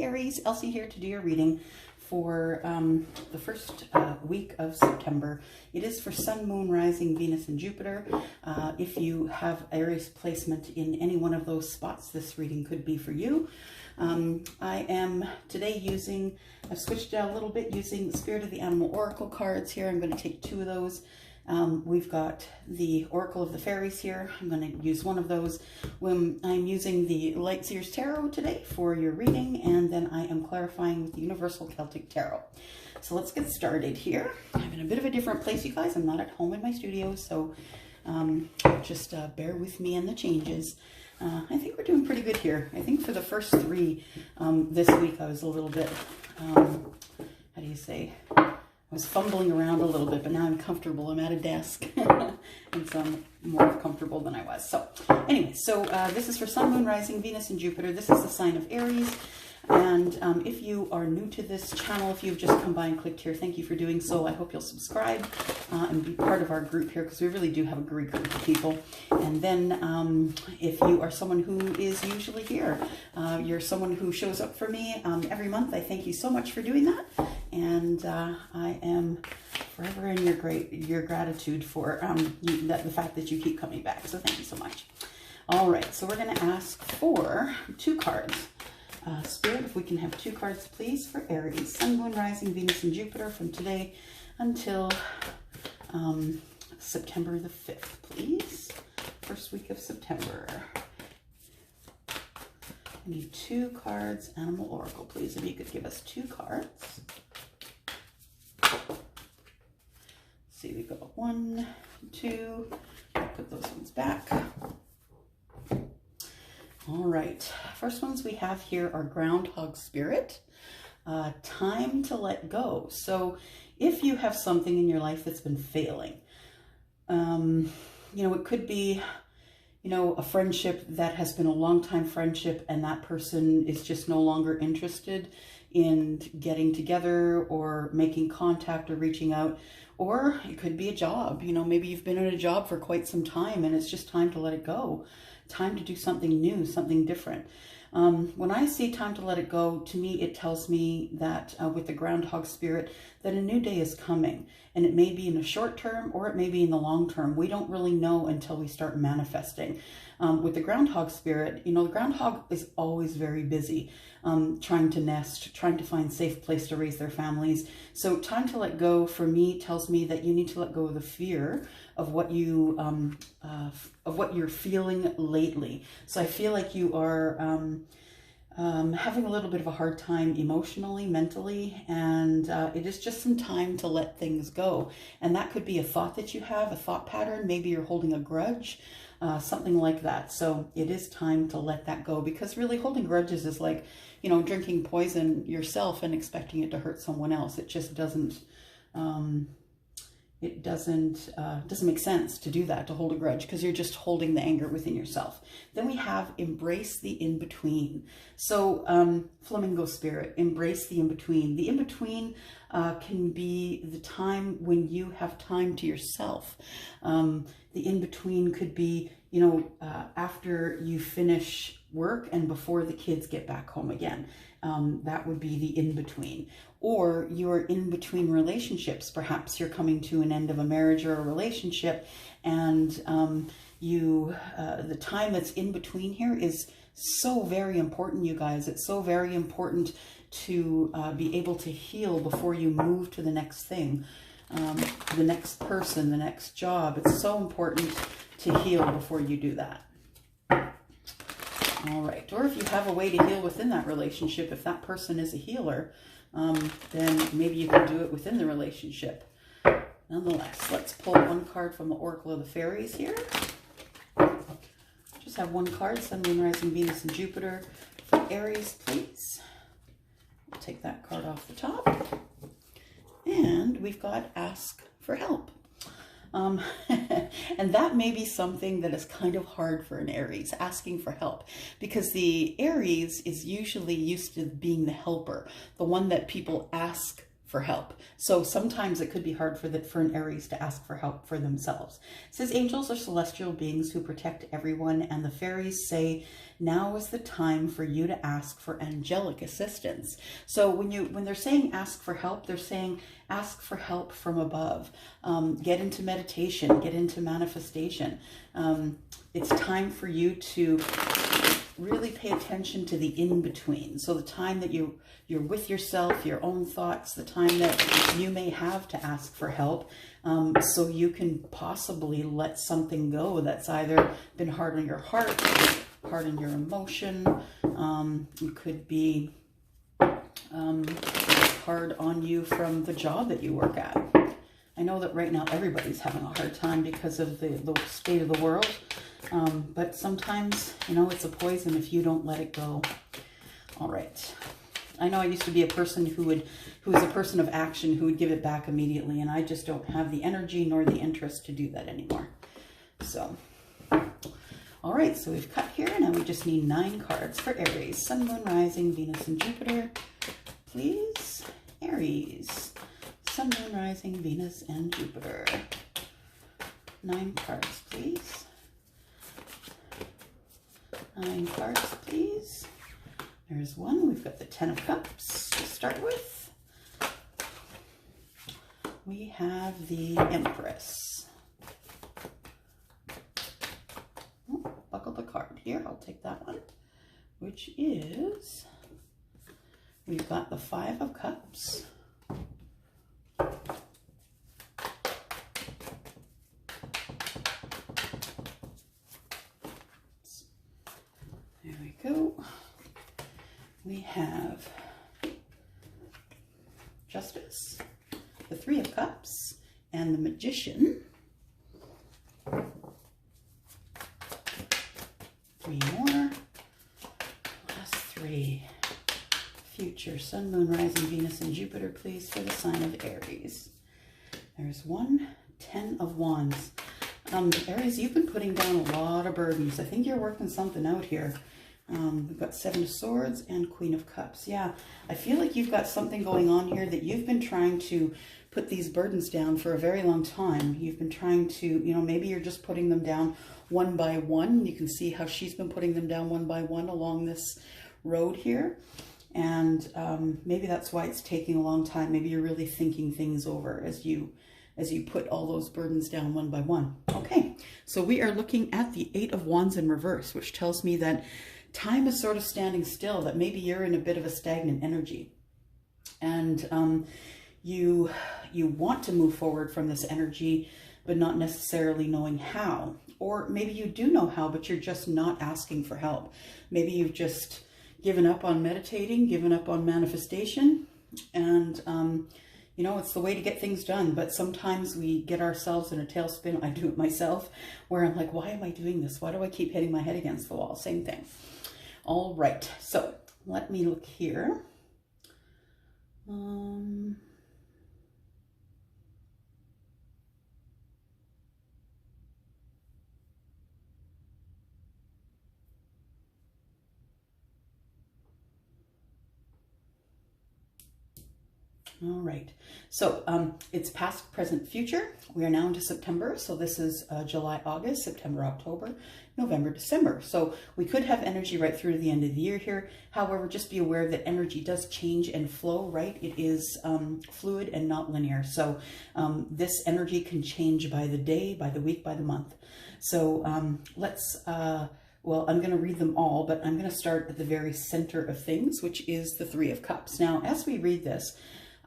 Aries, Elsie here to do your reading for the first week of September. It is for Sun, Moon, Rising, Venus, and Jupiter. If you have Aries placement in any one of those spots, this reading could be for you. I am today I've switched it out a little bit using Spirit of the Animal Oracle cards here. I'm going to take two of those. We've got the Oracle of the Fairies here. I'm going to use one of those when I'm using the Light Seers Tarot today for your reading, and then I am clarifying with the Universal Celtic Tarot. So let's get started here. I'm in a bit of a different place, you guys. I'm not at home in my studio, so just bear with me and the changes. I think we're doing pretty good here. I think for the first three this week I was a little bit, how do you say, I was fumbling around a little bit, but now I'm comfortable. I'm at a desk, and so I'm more comfortable than I was. So anyway, this is for Sun, Moon, Rising, Venus, and Jupiter. This is the sign of Aries. And if you are new to this channel, if you've just come by and clicked here, thank you for doing so. I hope you'll subscribe and be part of our group here, because we really do have a great group of people. And then if you are someone who is usually here, you're someone who shows up for me every month, I thank you so much for doing that. And I am forever in your gratitude for the fact that you keep coming back. So thank you so much. All right, so we're going to ask for two cards. Spirit, if we can have two cards, please, for Aries, Sun, Moon, Rising, Venus, and Jupiter from today until September the 5th, please. First week of September. I need two cards, Animal Oracle, please. If you could give us two cards. Let's see, we've got 1, 2. I'll put those ones back. All right, first ones we have here are Groundhog Spirit, time to let go. So if you have something in your life that's been failing, it could be, a friendship that has been a long time friendship and that person is just no longer interested in getting together or making contact or reaching out. Or it could be a job, maybe you've been in a job for quite some time and it's just time to let it go. Time to do something new, something different. When I see time to let it go, to me, it tells me that with the Groundhog Spirit, that a new day is coming. And it may be in the short term or it may be in the long term. We don't really know until we start manifesting. With the Groundhog Spirit, the groundhog is always very busy, trying to nest, trying to find a safe place to raise their families. So time to let go, for me, tells me that you need to let go of the fear of what you're feeling lately. So I feel like you are having a little bit of a hard time emotionally, mentally, and it is just some time to let things go. And that could be a thought that you have, a thought pattern. Maybe you're holding a grudge, something like that. So it is time to let that go, because really holding grudges is like, drinking poison yourself and expecting it to hurt someone else. It just doesn't, doesn't make sense to do that, to hold a grudge, because you're just holding the anger within yourself. Then we have Embrace the In-Between. So Flamingo Spirit, embrace the in-between. The in-between can be the time when you have time to yourself. The in-between could be, after you finish work and before the kids get back home again. That would be the in-between. Or you're in between relationships. Perhaps you're coming to an end of a marriage or a relationship, and the time that's in between here is so very important, you guys. It's so very important to be able to heal before you move to the next thing, the next person, the next job. It's so important to heal before you do that. All right, or if you have a way to heal within that relationship, if that person is a healer, then maybe you can do it within the relationship. Nonetheless, let's pull one card from the Oracle of the Fairies here. Just have one card, Sun, Moon, Rising, Venus, and Jupiter for Aries, please. We'll take that card off the top. And we've got Ask for Help. And that may be something that is kind of hard for an Aries, asking for help, because the Aries is usually used to being the helper, the one that people ask for help. So sometimes it could be hard for an Aries to ask for help for themselves. It says angels are celestial beings who protect everyone, and the fairies say now is the time for you to ask for angelic assistance. So when they're saying ask for help, they're saying ask for help from above. Get into meditation, get into manifestation. It's time for you to really pay attention to the in-between. So the time that you're with yourself, your own thoughts, the time that you may have to ask for help, so you can possibly let something go that's either been hard on your heart, hard on your emotion. It could be hard on you from the job that you work at. I know that right now everybody's having a hard time because of the state of the world. But sometimes, you know, it's a poison if you don't let it go. All right. I know I used to be a person who was a person of action, who would give it back immediately, and I just don't have the energy nor the interest to do that anymore. So, all right, so we've cut here. Now we just need 9 cards for Aries. Sun, Moon, Rising, Venus, and Jupiter. Please, Aries. Sun, Moon, Rising, Venus, and Jupiter. 9 cards, please. 9 cards, please. There's one. We've got the 10 of Cups to start with. We have the Empress. Oh, buckle the card here. I'll take that one, which is, we've got the 5 of Cups. There we go. We have Justice, the 3 of Cups, and the Magician. 3 more. Last 3. Future Sun, Moon, Rising, Venus, and Jupiter, please, for the sign of Aries. There's 1, 10 of Wands. Aries, you've been putting down a lot of burdens. I think you're working something out here. We've got 7 of Swords and Queen of Cups. Yeah, I feel like you've got something going on here that you've been trying to put these burdens down for a very long time. You've been trying to, you know, maybe you're just putting them down one by one. You can see how she's been putting them down one by one along this road here. And maybe that's why it's taking a long time. Maybe you're really thinking things over as you put all those burdens down one by one. Okay, so we are looking at the 8 of Wands in reverse, which tells me that time is sort of standing still, that maybe you're in a bit of a stagnant energy. And you want to move forward from this energy, but not necessarily knowing how. Or maybe you do know how, but you're just not asking for help. Maybe you've just given up on meditating, given up on manifestation, and you know, it's the way to get things done. But sometimes we get ourselves in a tailspin. I do it myself, where I'm like, why am I doing this? Why do I keep hitting my head against the wall? Same thing. All right, so let me look here. All right, so it's past, present, future. We are now into September. So this is July, August, September, October, November, December. So we could have energy right through to the end of the year here. However, just be aware that energy does change and flow, right? It is fluid and not linear. So this energy can change by the day, by the week, by the month. So well, I'm going to read them all, but I'm going to start at the very center of things, which is the 3 of Cups. Now, as we read this,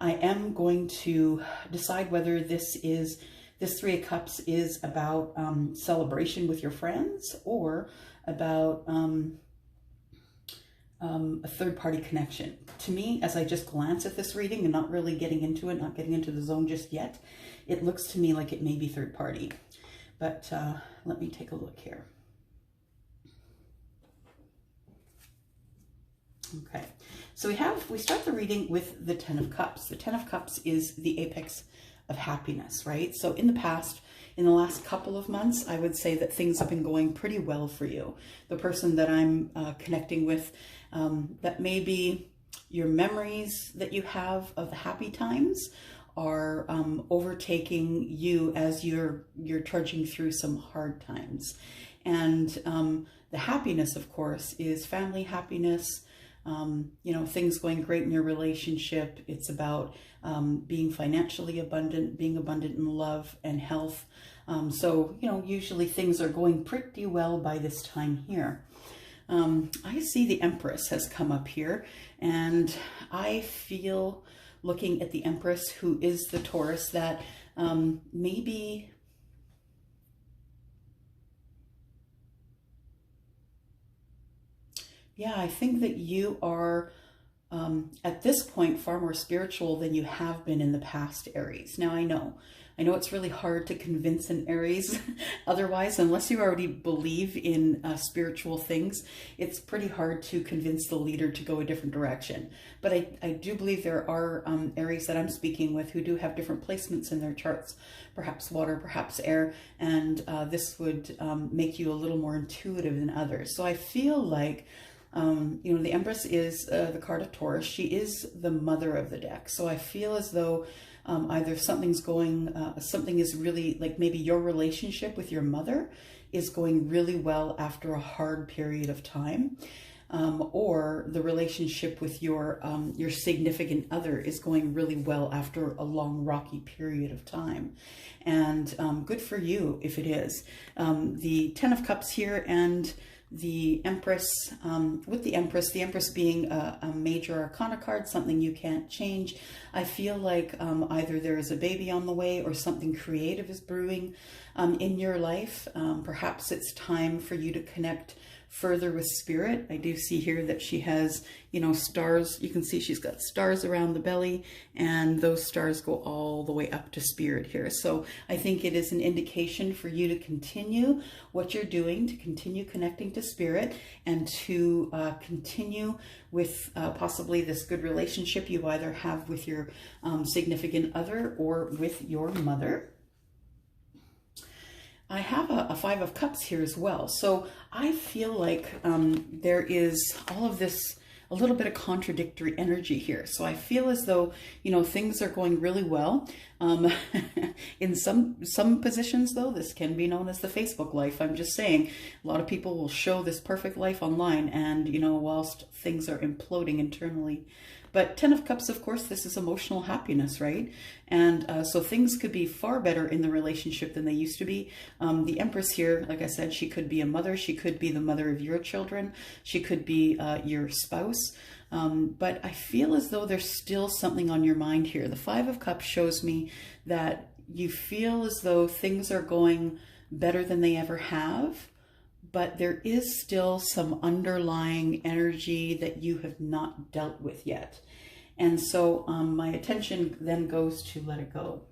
I am going to decide whether this 3 of Cups is about celebration with your friends, or about a third-party connection. To me, as I just glance at this reading and not really getting into it, not getting into the zone just yet, it looks to me like it may be third-party. But let me take a look here. Okay, so we start the reading with the 10 of Cups. The 10 of Cups is the apex of happiness, right? So in the past, in the last couple of months, I would say that things have been going pretty well for you. The person that I'm connecting with, that may be your memories that you have of the happy times are overtaking you as you're trudging through some hard times. And the happiness, of course, is family happiness, you know, things going great in your relationship. It's about being financially abundant, being abundant in love and health. So, you know, usually things are going pretty well by this time here. I see the Empress has come up here, and I feel, looking at the Empress, who is the Taurus, that maybe yeah, I think that you are at this point far more spiritual than you have been in the past, Aries. Now I know it's really hard to convince an Aries otherwise, unless you already believe in spiritual things. It's pretty hard to convince the leader to go a different direction. But I do believe there are Aries that I'm speaking with who do have different placements in their charts, perhaps water, perhaps air, and this would make you a little more intuitive than others. So I feel like you know, the Empress is the card of Taurus. She is the mother of the deck. So I feel as though either something's going, something is really, like maybe your relationship with your mother is going really well after a hard period of time, or the relationship with your significant other is going really well after a long rocky period of time. And good for you if it is. The Ten of Cups here, and the Empress, with the Empress being a major arcana card, something you can't change. I feel like either there is a baby on the way or something creative is brewing in your life. Perhaps it's time for you to connect further with spirit. I do see here that she has, you know, stars. You can see she's got stars around the belly, and those stars go all the way up to spirit here. So I think it is an indication for you to continue what you're doing, to continue connecting to spirit, and to continue with possibly this good relationship you either have with your significant other or with your mother. I have a Five of Cups here as well. So I feel like there is all of this, a little bit of contradictory energy here. So I feel as though, you know, things are going really well. In some positions, though, this can be known as the Facebook life. I'm just saying, a lot of people will show this perfect life online, and, you know, whilst things are imploding internally. But Ten of Cups, of course, this is emotional happiness, right? And so things could be far better in the relationship than they used to be. The Empress here, like I said, she could be a mother. She could be the mother of your children. She could be your spouse. But I feel as though there's still something on your mind here. The Five of Cups shows me that you feel as though things are going better than they ever have, but there is still some underlying energy that you have not dealt with yet. And so my attention then goes to let it go.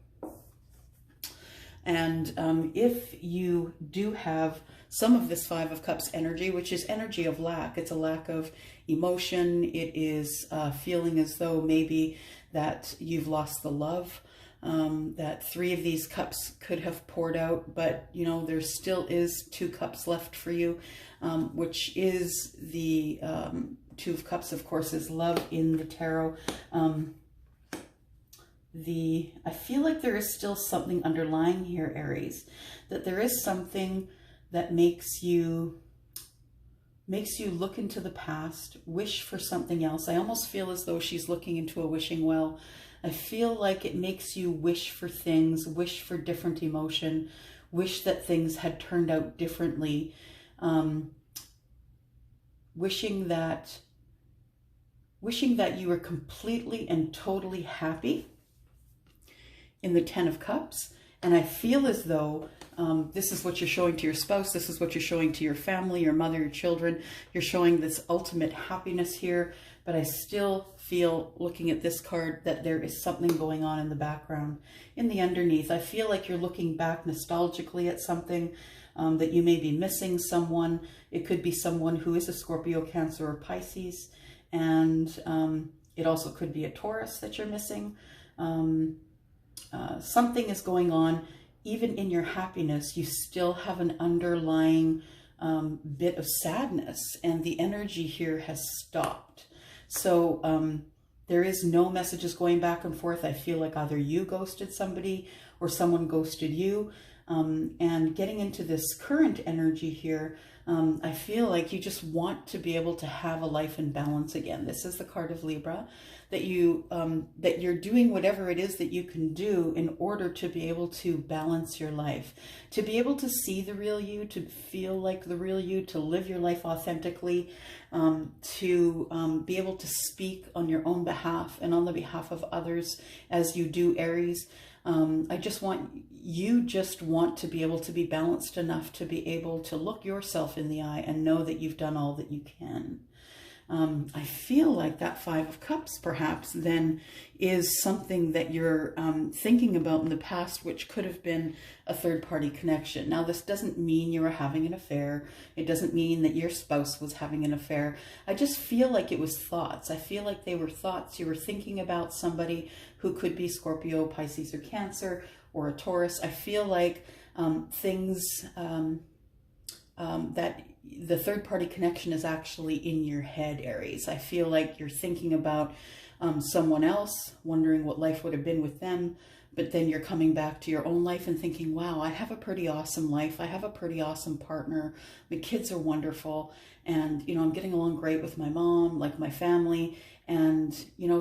And if you do have some of this Five of Cups energy, which is energy of lack, it's a lack of emotion. It is feeling as though maybe that you've lost the love, that Three of these cups could have poured out, but, you know, there still is Two Cups left for you, which is the Two of Cups, of course, is love in the tarot. I feel like there is still something underlying here, Aries, that there is something that makes you look into the past, wish for something else. I almost feel as though she's looking into a wishing well. I feel like it makes you wish for things, wish for different emotion, wish that things had turned out differently, wishing that you were completely and totally happy in the Ten of Cups. And I feel as though this is what you're showing to your spouse. This is what you're showing to your family, your mother, your children. You're showing this ultimate happiness here. But I still feel, looking at this card, that there is something going on in the background, in the underneath. I feel like you're looking back nostalgically at something, that you may be missing someone. It could be someone who is a Scorpio, Cancer, or Pisces. And it also could be a Taurus that you're missing. Something is going on. Even in your happiness, you still have an underlying bit of sadness, and the energy here has stopped. So there is no messages going back and forth. I feel like either you ghosted somebody or someone ghosted you. And getting into this current energy here, I feel like you just want to be able to have a life in balance again. This is the card of Libra, that you're doing whatever it is that you can do in order to be able to balance your life, to be able to see the real you, to feel like the real you, to live your life authentically, to be able to speak on your own behalf and on the behalf of others as you do, Aries. You just want to be able to be balanced enough to be able to look yourself in the eye and know that you've done all that you can. I feel like that Five of Cups perhaps then is something that you're thinking about in the past, which could have been a third-party connection. Now, this doesn't mean you were having an affair. It doesn't mean that your spouse was having an affair. I just feel like it was thoughts. I feel like they were thoughts. You were thinking about somebody who could be Scorpio, Pisces, or Cancer, or a Taurus. I feel like things that the third-party connection is actually in your head, Aries. I feel like you're thinking about someone else, wondering what life would have been with them, but then you're coming back to your own life and thinking, wow, I have a pretty awesome life. I have a pretty awesome partner. My kids are wonderful. And, I'm getting along great with my mom, like my family. And,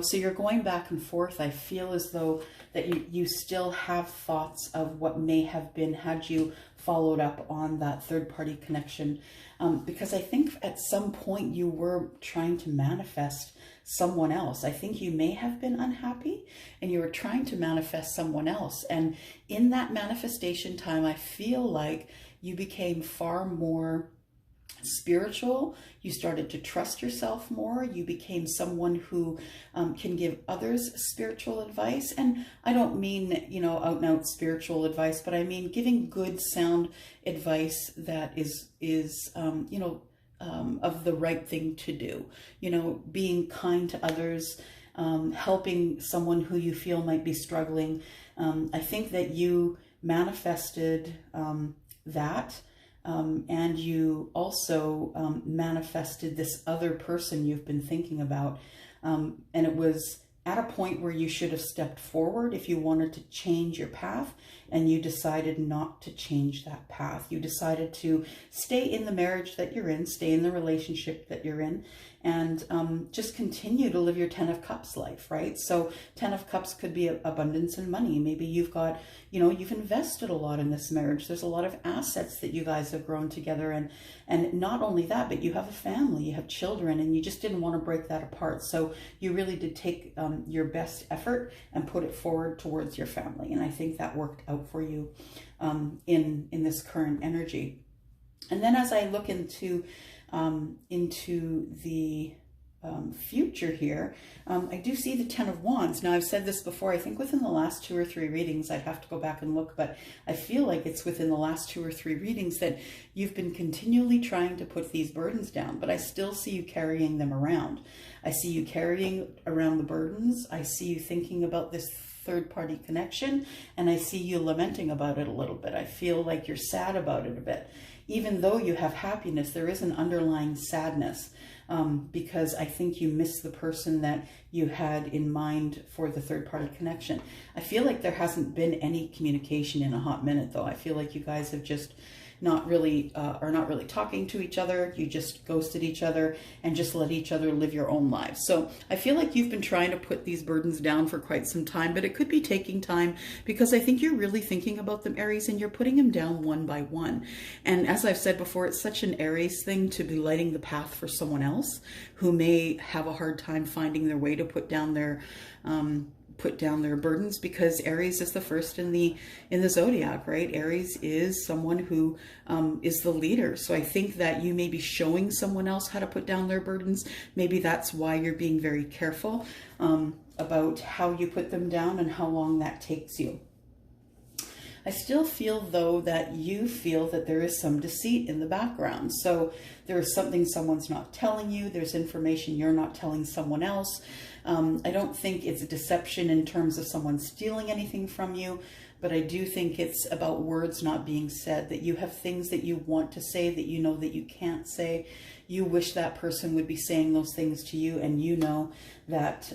so you're going back and forth. I feel as though that you still have thoughts of what may have been had you followed up on that third-party connection. Because I think at some point you were trying to manifest someone else. I think you may have been unhappy and you were trying to manifest someone else. And in that manifestation time, I feel like you became far more spiritual. You started to trust yourself more. You became someone who can give others spiritual advice. And I don't mean, out and out spiritual advice, but I mean giving good, sound advice that is of the right thing to do. Being kind to others, helping someone who you feel might be struggling. I think that you manifested that. And you also manifested this other person you've been thinking about. And it was at a point where you should have stepped forward if you wanted to change your path, and you decided not to change that path. You decided to stay in the marriage that you're in, stay in the relationship that you're in, and just continue to live your 10 of Cups life, right? So 10 of Cups could be abundance and money. Maybe you've got, you've invested a lot in this marriage. There's a lot of assets that you guys have grown together. And not only that, but you have a family, you have children, and you just didn't want to break that apart. So you really did take your best effort and put it forward towards your family. And I think that worked out for you in this current energy. And then as I look into the future here, I do see the 10 of Wands. Now, I've said this before, I think within the last 2 or 3 readings, I'd have to go back and look, but I feel like it's within the last 2 or 3 readings that you've been continually trying to put these burdens down, but I still see you carrying them around. I see you carrying around the burdens. I see you thinking about this third-party connection, and I see you lamenting about it a little bit. I feel like you're sad about it a bit. Even though you have happiness, there is an underlying sadness because I think you miss the person that you had in mind for the third-party connection. I feel like there hasn't been any communication in a hot minute, though. I feel like you guys have just not really talking to each other. You just ghosted each other and just let each other live your own lives. So I feel like you've been trying to put these burdens down for quite some time, but it could be taking time because I think you're really thinking about them, Aries, and you're putting them down one by one. And as I've said before, it's such an Aries thing to be lighting the path for someone else who may have a hard time finding their way to put down their burdens, because Aries is the first in the zodiac, right? Aries is someone who is the leader. So I think that you may be showing someone else how to put down their burdens. Maybe that's why you're being very careful about how you put them down and how long that takes you. I still feel, though, that you feel that there is some deceit in the background. So there is something someone's not telling you. There's information you're not telling someone else. I don't think it's a deception in terms of someone stealing anything from you, but I do think it's about words not being said, that you have things that you want to say that you know that you can't say. You wish that person would be saying those things to you, and you know that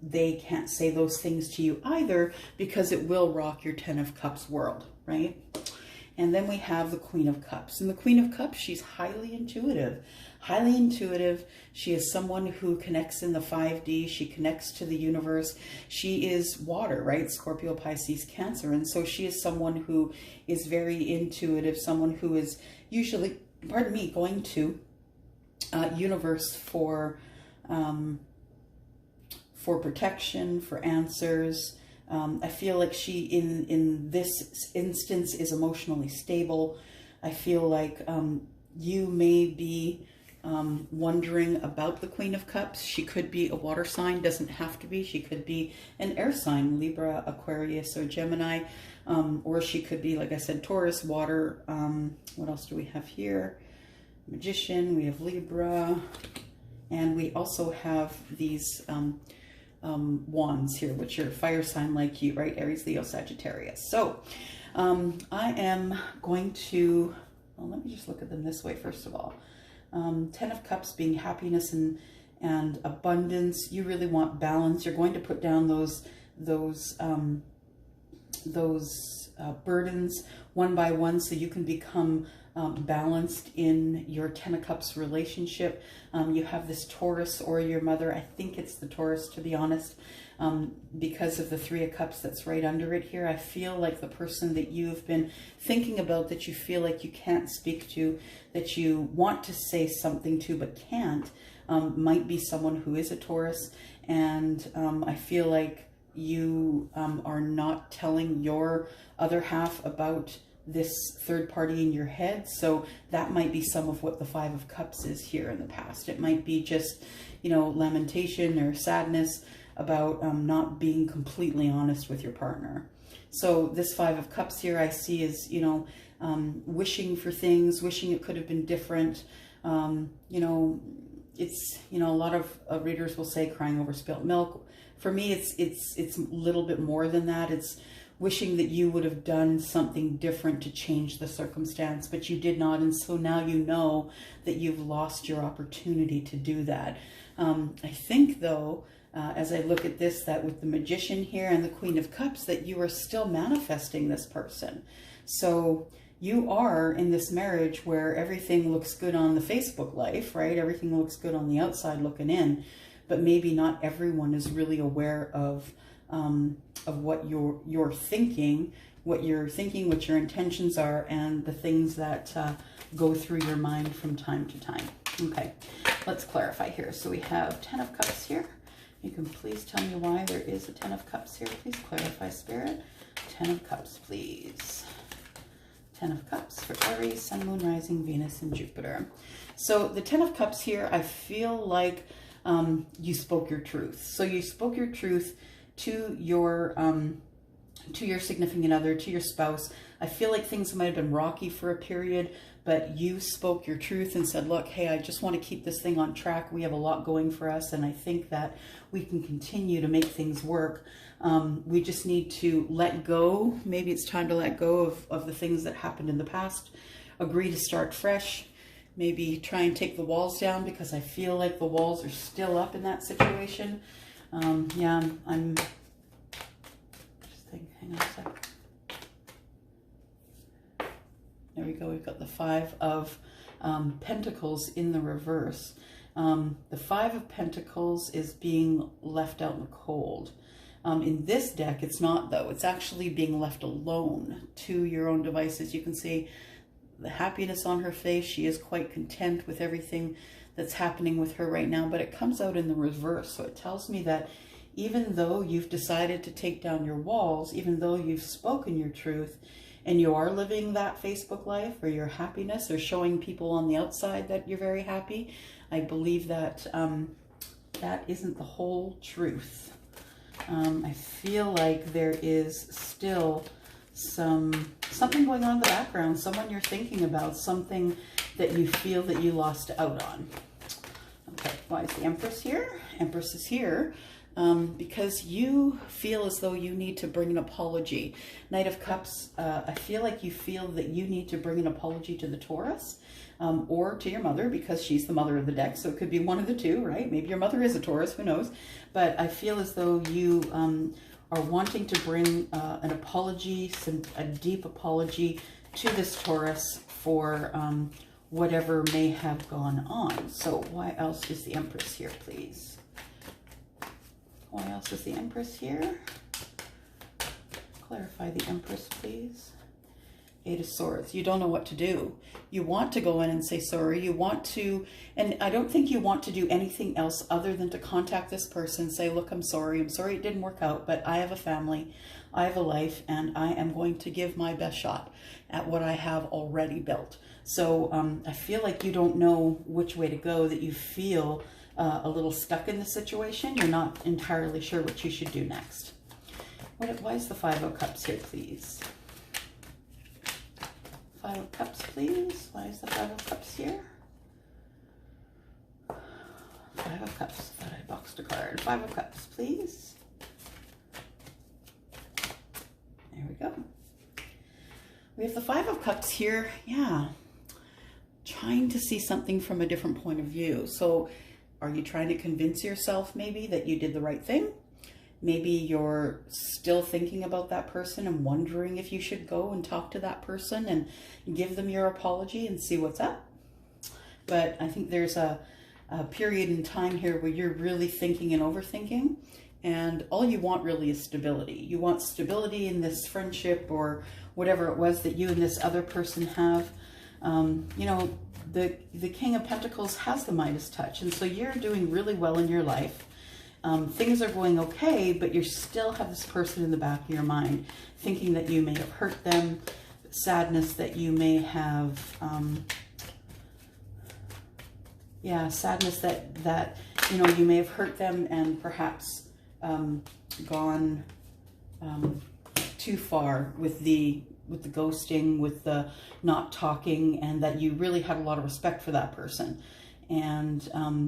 they can't say those things to you either, because it will rock your 10 of Cups world, right? And then we have the Queen of Cups. And the Queen of Cups, she's highly intuitive. Highly intuitive. She is someone who connects in the 5D. She connects to the universe. She is water, right? Scorpio, Pisces, Cancer. And so she is someone who is very intuitive, someone who is usually, pardon me, going to universe for protection, for answers. I feel like she, in this instance, is emotionally stable. I feel like you may be wondering about the Queen of Cups. She could be a water sign, doesn't have to be. She could be an air sign, Libra, Aquarius, or Gemini. Or she could be, like I said, Taurus, water. What else do we have here? Magician, we have Libra, and we also have these wands here, which are fire sign like you, right? Aries, Leo, Sagittarius. So I am going to, well, let me just look at them this way first of all. 10 of Cups being happiness and abundance. You really want balance. You're going to put down those burdens one by one, so you can become balanced in your 10 of Cups relationship. You have this Taurus, or your mother. I think it's the Taurus, to be honest, because of the 3 of Cups that's right under it here. I feel like the person that you've been thinking about, that you feel like you can't speak to, that you want to say something to but can't, might be someone who is a Taurus. And I feel like you are not telling your other half about this third party in your head. So that might be some of what the 5 of Cups is here in the past. It might be just, you know, lamentation or sadness about not being completely honest with your partner. So this 5 of Cups here I see is, you know, wishing for things, wishing it could have been different. You know, it's, you know, a lot of readers will say crying over spilt milk. For me, it's a little bit more than that. It's wishing that you would have done something different to change the circumstance, but you did not. And so now you know that you've lost your opportunity to do that. I think, though, as I look at this, that with the Magician here and the Queen of Cups, that you are still manifesting this person. So you are in this marriage where everything looks good on the Facebook life, right? Everything looks good on the outside looking in, but maybe not everyone is really aware of what you're thinking, what your intentions are, and the things that go through your mind from time to time. Okay, let's clarify here. So we have 10 of Cups here. You can please tell me why there is a 10 of Cups here. Please clarify, Spirit. 10 of Cups, please. 10 of Cups for Aries, Sun, Moon, Rising, Venus, and Jupiter. So the 10 of Cups here, I feel like you spoke your truth. So you spoke your truth to your significant other, to your spouse. I feel like things might have been rocky for a period, but you spoke your truth and said, look, hey, I just want to keep this thing on track. We have a lot going for us, and I think that we can continue to make things work. We just need to let go. Maybe it's time to let go of the things that happened in the past. Agree to start fresh. Maybe try and take the walls down, because I feel like the walls are still up in that situation. Yeah, I'm just thinking, hang on a sec. There we go. We've got the 5 of Pentacles in the reverse. The 5 of Pentacles is being left out in the cold. In this deck, it's not, though. It's actually being left alone to your own devices. You can see the happiness on her face. She is quite content with everything that's happening with her right now, but it comes out in the reverse. So it tells me that even though you've decided to take down your walls, even though you've spoken your truth, and you are living that Facebook life or your happiness, or showing people on the outside that you're very happy, I believe that that isn't the whole truth. I feel like there is still something going on in the background, someone you're thinking about, something that you feel that you lost out on. Okay, why is the Empress here? Empress is here because you feel as though you need to bring an apology. Knight of Cups, I feel like you feel that you need to bring an apology to the Taurus, or to your mother, because she's the mother of the deck. So it could be one of the two, right? Maybe your mother is a Taurus, who knows? But I feel as though you are wanting to bring an apology, a deep apology to this Taurus for whatever may have gone on. So why else is the Empress here, please? Why else is the Empress here? Clarify the Empress, please. Eight of Swords. You don't know what to do. You want to go in and say sorry. You want to, and I don't think you want to do anything else other than to contact this person, say, look, I'm sorry it didn't work out, but I have a family, I have a life, and I am going to give my best shot at what I have already built. So I feel like you don't know which way to go, that you feel a little stuck in the situation. You're not entirely sure what you should do next. Why is the Five of Cups here, please? Five of Cups, please. Why is the Five of Cups here? Five of Cups. Thought I boxed a card. Five of Cups, please. There we go. We have the Five of Cups here. Yeah. Trying to see something from a different point of view. So are you trying to convince yourself maybe that you did the right thing? Maybe you're still thinking about that person and wondering if you should go and talk to that person and give them your apology and see what's up. But I think there's a period in time here where you're really thinking and overthinking, and all you want really is stability. You want stability in this friendship or whatever it was that you and this other person have. You know, the King of Pentacles has the Midas touch, and so you're doing really well in your life. Things are going okay, but you still have this person in the back of your mind, thinking that you may have hurt them, sadness that you may have, sadness that you know, you may have hurt them and perhaps gone too far with the ghosting, with the not talking, and that you really had a lot of respect for that person. And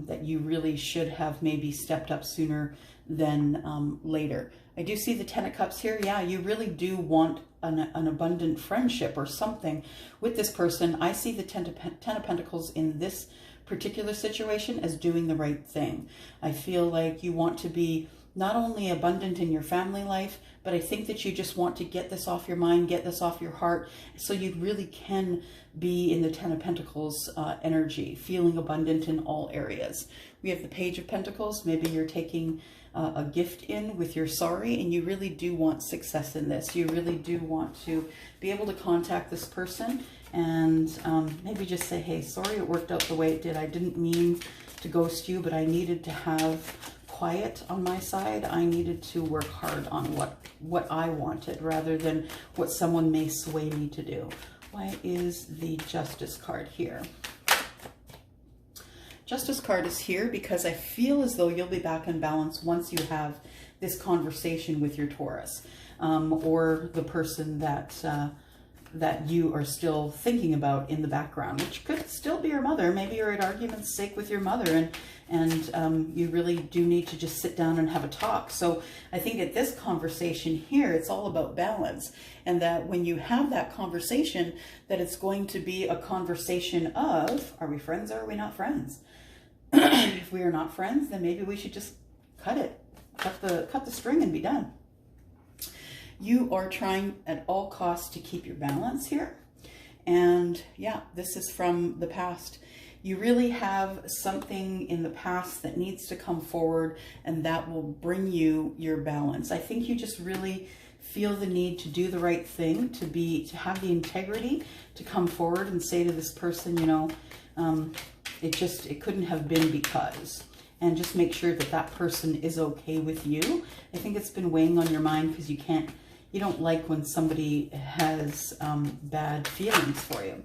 that you really should have maybe stepped up sooner than later. I do see the Ten of Cups here. Yeah, you really do want an abundant friendship or something with this person. I see the Ten of Pentacles in this particular situation as doing the right thing. I feel like you want to be not only abundant in your family life, but I think that you just want to get this off your mind, get this off your heart, so you really can be in the Ten of Pentacles energy, feeling abundant in all areas. We have the Page of Pentacles. Maybe you're taking a gift in with your sorry, and you really do want success in this. You really do want to be able to contact this person and maybe just say, hey, sorry it worked out the way it did. I didn't mean to ghost you, but I needed to have quiet on my side. I needed to work hard on what I wanted rather than what someone may sway me to do. Why is the Justice card here? Justice card is here because I feel as though you'll be back in balance once you have this conversation with your Taurus, or the person that you are still thinking about in the background, which could still be your mother. Maybe you're at argument's sake with your mother, and you really do need to just sit down and have a talk. So I think at this conversation here, it's all about balance, and that when you have that conversation, that it's going to be a conversation of, are we friends or are we not friends? If we are not friends, then maybe we should just cut the string and be done. You are trying at all costs to keep your balance here. And yeah, this is from the past. You really have something in the past that needs to come forward, and that will bring you your balance. I think you just really feel the need to do the right thing, to have the integrity to come forward and say to this person, you know, it couldn't have been because, and just make sure that that person is okay with you. I think it's been weighing on your mind because you don't like when somebody has bad feelings for you.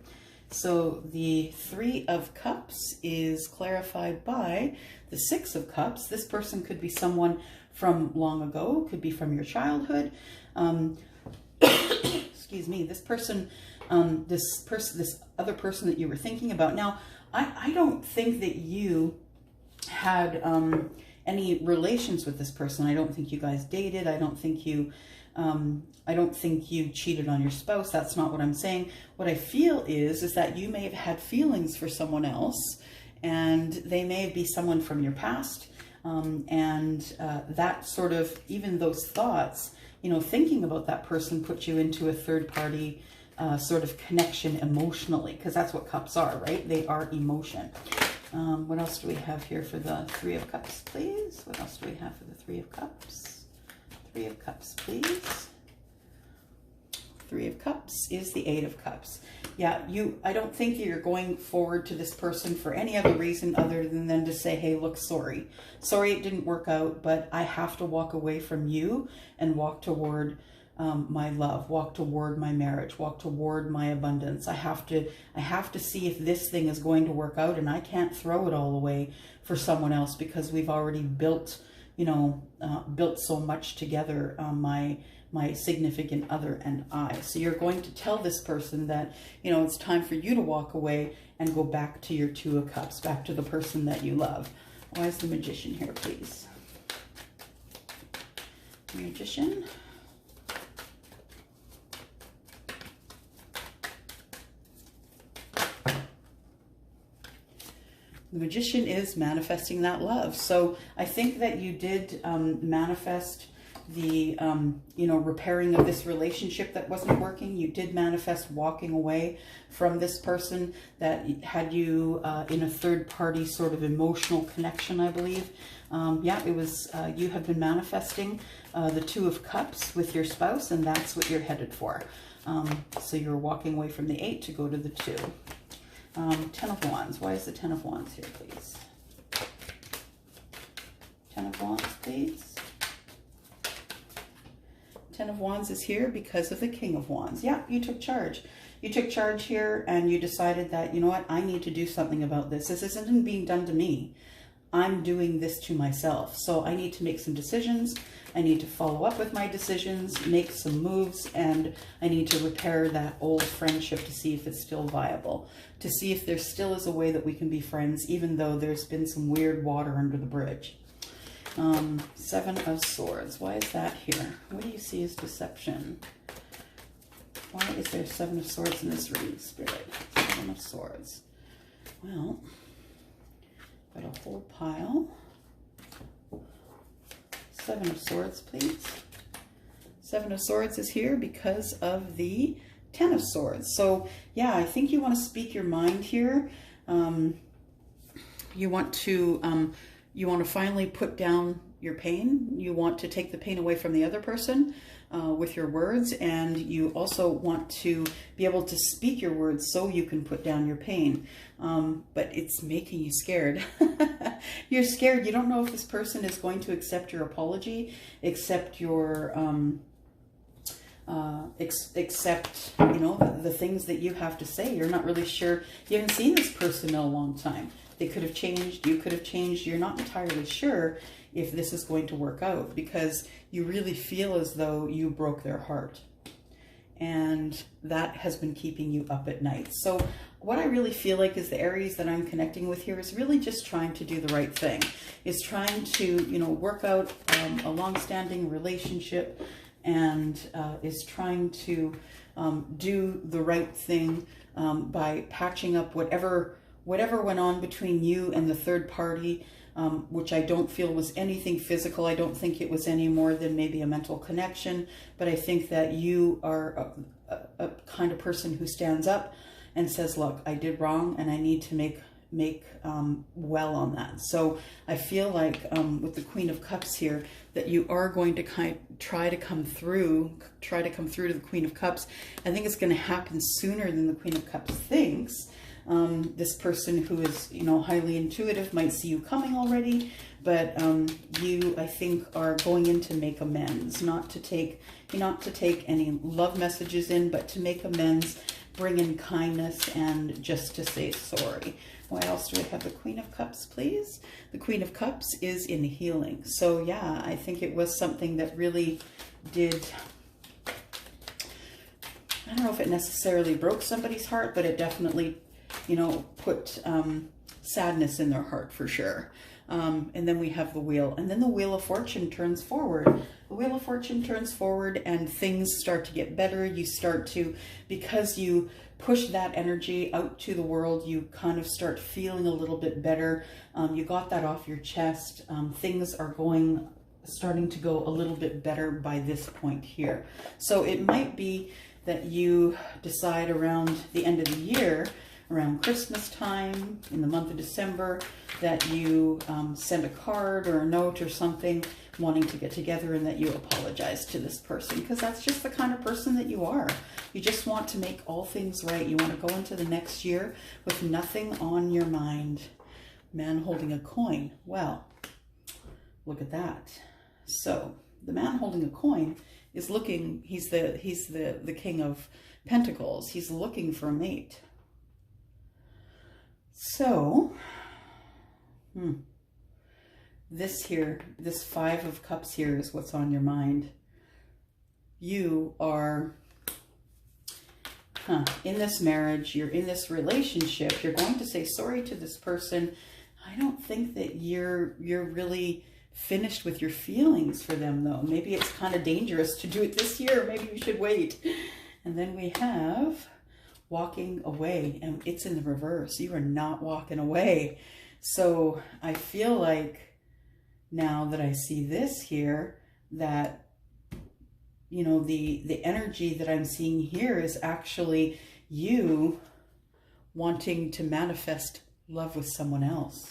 So the Three of Cups is clarified by the Six of Cups. This person could be someone from long ago, could be from your childhood. Excuse me, this person, this other person that you were thinking about. Now, I don't think that you had any relations with this person. I don't think you guys dated. I don't think you cheated on your spouse. That's not what I'm saying. What I feel is that you may have had feelings for someone else, and they may be someone from your past. That sort of, even those thoughts, you know, thinking about that person put you into a third party sort of connection emotionally, because that's what cups are, right? They are emotion. What else do we have here for the Three of Cups, please? What else do we have for the Three of Cups? Three of Cups, please. Three of Cups is the Eight of Cups. Yeah, I don't think you're going forward to this person for any other reason other than to say, hey, look, sorry it didn't work out, but I have to walk away from you and walk toward my love, walk toward my marriage, walk toward my abundance. I have to see if this thing is going to work out, and I can't throw it all away for someone else, because we've already built, you know, built so much together, my significant other and I. So you're going to tell this person that, you know, it's time for you to walk away and go back to your Two of Cups, back to the person that you love. Why is the Magician here, please? Magician. The Magician is manifesting that love. So I think that you did manifest the, you know, repairing of this relationship that wasn't working. You did manifest walking away from this person that had you in a third party sort of emotional connection, I believe. Yeah, it was, you have been manifesting the Two of Cups with your spouse, and that's what you're headed for. So you're walking away from the Eight to go to the Two. Ten of Wands. Why is the Ten of Wands here, please? Ten of Wands, please. Ten of Wands is here because of the King of Wands. Yeah, you took charge. You took charge here, and you decided that, you know what, I need to do something about this. This isn't being done to me. I'm doing this to myself. So I need to make some decisions. I need to follow up with my decisions, make some moves, and I need to repair that old friendship to see if it's still viable, to see if there still is a way that we can be friends, even though there's been some weird water under the bridge. Seven of Swords. Why is that here? What do you see as deception? Why is there Seven of Swords in this reading, Spirit? Seven of Swords. Well, got a whole pile. Seven of Swords, please. Seven of Swords is here because of the Ten of Swords. So, yeah, I think you want to speak your mind here. You want to finally put down your pain. You want to take the pain away from the other person with your words, and you also want to be able to speak your words so you can put down your pain. But it's making you scared. You're scared. You don't know if this person is going to accept your apology, accept your accept, you know, the things that you have to say. You're not really sure. You haven't seen this person in a long time. They could have changed. You could have changed. You're not entirely sure if this is going to work out, because you really feel as though you broke their heart. And that has been keeping you up at night. So what I really feel like is the Aries that I'm connecting with here is really just trying to do the right thing. Is trying to, you know, work out a long-standing relationship, and is trying to do the right thing by patching up whatever went on between you and the third party, which I don't feel was anything physical. I don't think it was any more than maybe a mental connection, but I think that you are a kind of person who stands up and says, look, I did wrong, and I need to make well on that. So I feel like with the Queen of Cups here, that you are going to try to come through to the Queen of Cups. I think it's going to happen sooner than the Queen of Cups thinks. This person who is, you know, highly intuitive might see you coming already, but you, I think, are going in to make amends, not to take any love messages in, but to make amends, bring in kindness, and just to say sorry. Why else do I have the Queen of Cups, please? The Queen of Cups is in healing. So yeah, I think it was something that really did, I don't know if it necessarily broke somebody's heart, but it definitely, you know, put sadness in their heart for sure. And then we have the wheel, and then the Wheel of Fortune turns forward. The Wheel of Fortune turns forward and things start to get better. You start to, because you push that energy out to the world, you kind of start feeling a little bit better. You got that off your chest. Things are starting to go a little bit better by this point here. So it might be that you decide around the end of the year, around Christmas time, in the month of December, that you send a card or a note or something wanting to get together, and that you apologize to this person, because that's just the kind of person that you are. You just want to make all things right. You want to go into the next year with nothing on your mind. Man holding a coin. Well, look at that. So the man holding a coin is looking, he's the King of Pentacles. He's looking for a mate. So, this here, this Five of Cups here is what's on your mind. You are in this marriage, you're in this relationship, you're going to say sorry to this person. I don't think that you're really finished with your feelings for them, though. Maybe it's kind of dangerous to do it this year. Maybe you should wait. And then we have walking away, and it's in the reverse. You are not walking away. So I feel like now that I see this here, that, you know, the energy that I'm seeing here is actually you wanting to manifest love with someone else,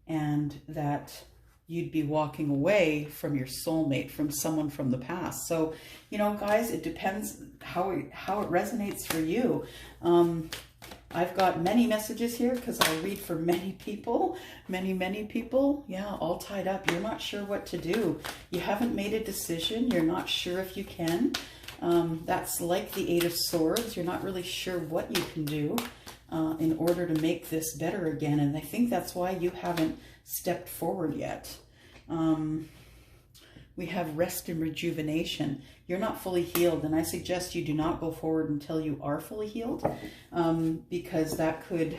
and that you'd be walking away from your soulmate, from someone from the past. So, you know, guys, it depends how it resonates for you. I've got many messages here because I read for many people, many people. Yeah, all tied up. You're not sure what to do. You haven't made a decision. You're not sure if you can. That's like the Eight of Swords. You're not really sure what you can do in order to make this better again. And I think that's why you haven't stepped forward yet. We have rest and rejuvenation. You're not fully healed, and I suggest you do not go forward until you are fully healed, because that could,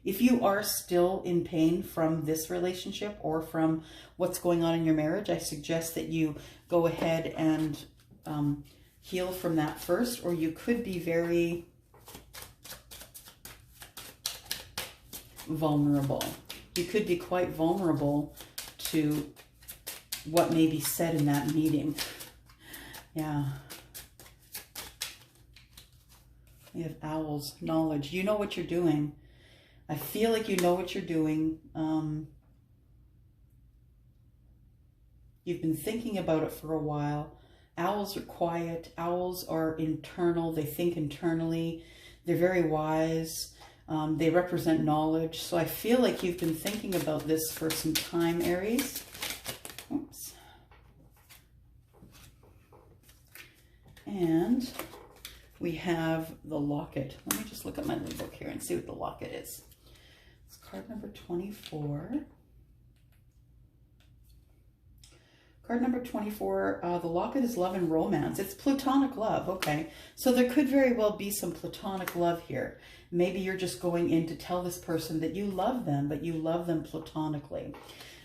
if you are still in pain from this relationship or from what's going on in your marriage, I suggest that you go ahead and heal from that first, or you could be very vulnerable. You could be quite vulnerable to what may be said in that meeting. Yeah. We have owls, knowledge. You know what you're doing. I feel like you know what you're doing. You've been thinking about it for a while. Owls are quiet. Owls are internal. They think internally. They're very wise. They represent knowledge. So I feel like you've been thinking about this for some time, Aries. Oops. And we have the locket. Let me just look at my little book here and see what the locket is. It's card number 24. Card number 24, the locket is love and romance. It's platonic love, okay. So there could very well be some platonic love here. Maybe you're just going in to tell this person that you love them, but you love them platonically.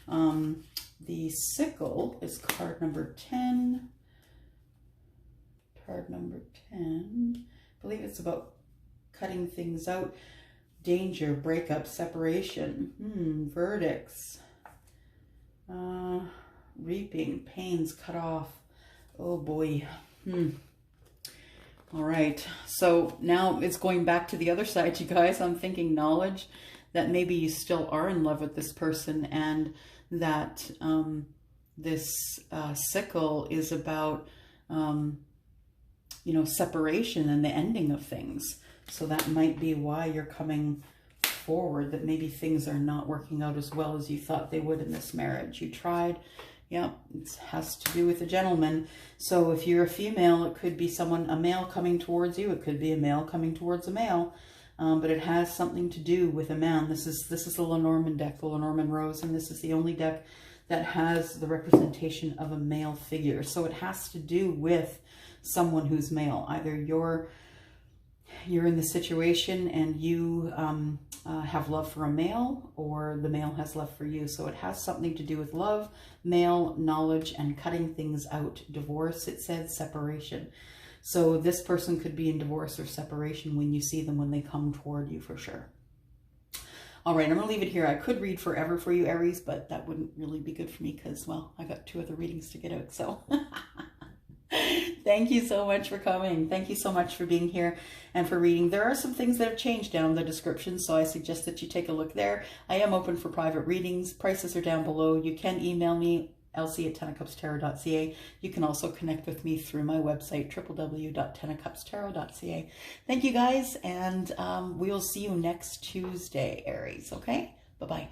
The sickle is card number 10. Card number 10. I believe it's about cutting things out. Danger, breakup, separation, verdicts. Reaping, pains, cut off. Oh boy. All right. So now it's going back to the other side, you guys. I'm thinking knowledge, that maybe you still are in love with this person, and that this sickle is about, you know, separation and the ending of things. So that might be why you're coming forward, that maybe things are not working out as well as you thought they would in this marriage. You tried. Yeah, it has to do with a gentleman. So if you're a female, it could be someone, a male coming towards you. It could be a male coming towards a male. But it has something to do with a man. This is the Lenormand deck, the Lenormand Rose, and this is the only deck that has the representation of a male figure. So it has to do with someone who's male. Either you're you're in the situation and you have love for a male, or the male has love for you. So it has something to do with love, male, knowledge, and cutting things out. Divorce, it said, separation. So this person could be in divorce or separation when you see them, when they come toward you, for sure. All right, I'm going to leave it here. I could read forever for you, Aries, but that wouldn't really be good for me because, well, I got 2 other readings to get out. So thank you so much for coming. Thank you so much for being here and for reading. There are some things that have changed down in the description, so I suggest that you take a look there. I am open for private readings. Prices are down below. You can email me, elsie@10ofcupstarot.ca. You can also connect with me through my website, www.10ofcupstarot.ca. Thank you guys, and we'll see you next Tuesday, Aries, okay? Bye-bye.